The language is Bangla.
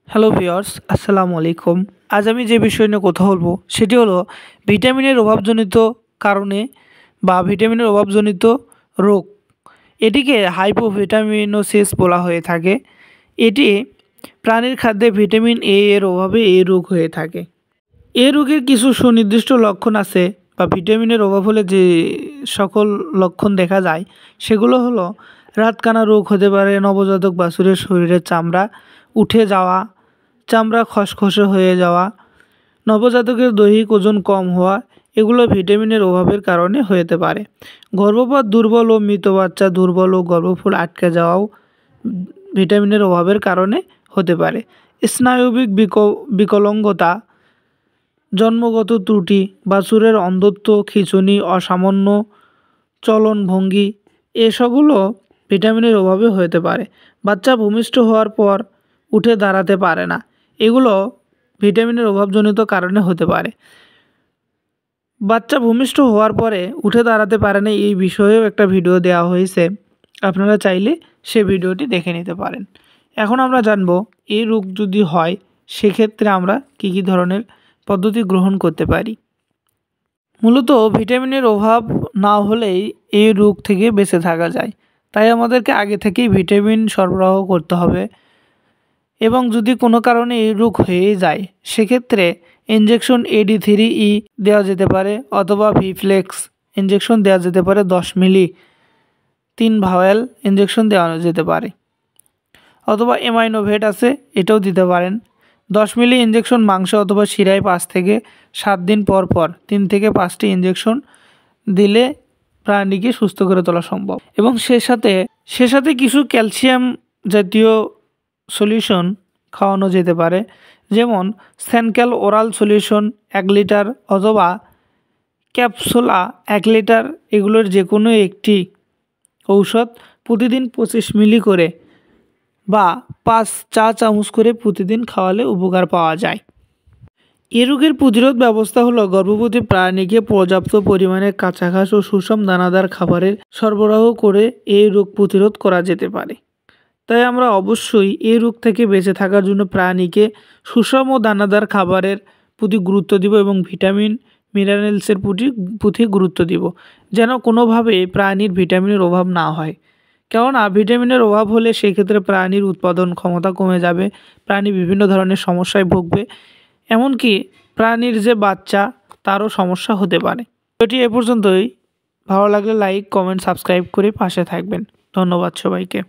হ্যালো ভিউয়ার্স, আসসালামু আলাইকুম। আজ আমি যে বিষয় নিয়ে কথা বলবো সেটি হলো ভিটামিনের অভাবজনিত কারণে বা ভিটামিনের অভাবজনিত রোগ। এটিকে হাইপোভিটামিনোসিস বলা হয়ে থাকে। এটি প্রাণীর খাদ্যে ভিটামিন এ এর অভাবে এই রোগ হয়ে থাকে। এই রোগের কিছু সুনির্দিষ্ট লক্ষণ আছে বা ভিটামিনের অভাব হলে যে সকল লক্ষণ দেখা যায় সেগুলো হলো রাতকানা রোগ হতে পারে, নবজাতক বাছুরের শরীরের চামড়া উঠে যাওয়া, চামড়া খসখসে হয়ে যাওয়া, নবজাতকের দৈহিক ওজন কম হওয়া, এগুলো ভিটামিনের অভাবের কারণে হতে পারে। গর্ভপাত দুর্বল ও মৃত বাচ্চা দুর্বল ও গর্ভফুল আটকে যাওয়াও ভিটামিনের অভাবের কারণে হতে পারে। স্নায়বিক বিকলাঙ্গতা, জন্মগত ত্রুটি, বাছুরের অন্ধত্ব, খিঁচুনি, অসামান্য চলনভঙ্গি এসবগুলো ভিটামিনের অভাবে হতে পারে। বাচ্চা ভূমিষ্ঠ হওয়ার পর উঠে দাঁড়াতে পারে না, এগুলো ভিটামিনের অভাবজনিত কারণে হতে পারে। বাচ্চা ভূমিষ্ঠ হওয়ার পরে উঠে দাঁড়াতে পারে না, এই বিষয়েও একটা ভিডিও দেওয়া হয়েছে, আপনারা চাইলে সে ভিডিওটি দেখে নিতে পারেন। এখন আমরা জানব এই রোগ যদি হয় সেক্ষেত্রে আমরা কী কী ধরনের পদ্ধতি গ্রহণ করতে পারি। মূলত ভিটামিনের অভাব না হলেই এই রোগ থেকে বেঁচে থাকা যায়, তাই আমাদেরকে আগে থেকেই ভিটামিন সরবরাহ করতে হবে। এবং যদি কোনো কারণে এই রোগ হয়ে যায় সেক্ষেত্রে ইনজেকশন AD3E দেওয়া যেতে পারে অথবা ভিফ্লেক্স ইনজেকশন দেওয়া যেতে পারে 10 মিলি 3 ভাওয়েল ইনজেকশন দেওয়া যেতে পারে, অথবা অ্যামাইনোভেট আছে এটাও দিতে পারেন। 10 মিলি ইনজেকশন মাংস অথবা শিরায় 5 থেকে 7 দিন পর পর 3 থেকে 5টি ইনজেকশন দিলে প্রাণীকে সুস্থ করে তোলা সম্ভব। এবং সে সাথে কিছু ক্যালসিয়াম জাতীয় সলিউশন খাওয়ানো যেতে পারে, যেমন স্যানক্যাল ওরাল সলিউশন 1 লিটার অথবা ক্যাপসুলা 1 লিটার, এগুলোর যে কোনো একটি ঔষধ প্রতিদিন 25 মিলি করে বা 5 চা চামচ করে প্রতিদিন খাওয়ালে উপকার পাওয়া যায়। এ রোগের প্রতিরোধ ব্যবস্থা হলো গর্ভবতী প্রাণীকে পর্যাপ্ত পরিমাণে কাঁচা ঘাস ও সুষম দানাদার খাবারের সরবরাহ করে এই রোগ প্রতিরোধ করা যেতে পারে। তাই আমরা অবশ্যই এই রোগ থেকে বেঁচে থাকার জন্য প্রাণীকে সুষম ও দানাদার খাবারের প্রতি গুরুত্ব দিব এবং ভিটামিন মিনারেলসের প্রতি গুরুত্ব দিব, যেন কোনোভাবে প্রাণীর ভিটামিনের অভাব না হয়। কেননা ভিটামিনের অভাব হলে সেক্ষেত্রে প্রাণীর উৎপাদন ক্ষমতা কমে যাবে, প্রাণী বিভিন্ন ধরনের সমস্যায় ভুগবে, এমনকি প্রাণীর যে বাচ্চা তারও সমস্যা হতে পারে। এটি এ পর্যন্তই। ভালো লাগলে লাইক, কমেন্ট, সাবস্ক্রাইব করে পাশে থাকবেন। ধন্যবাদ সবাইকে।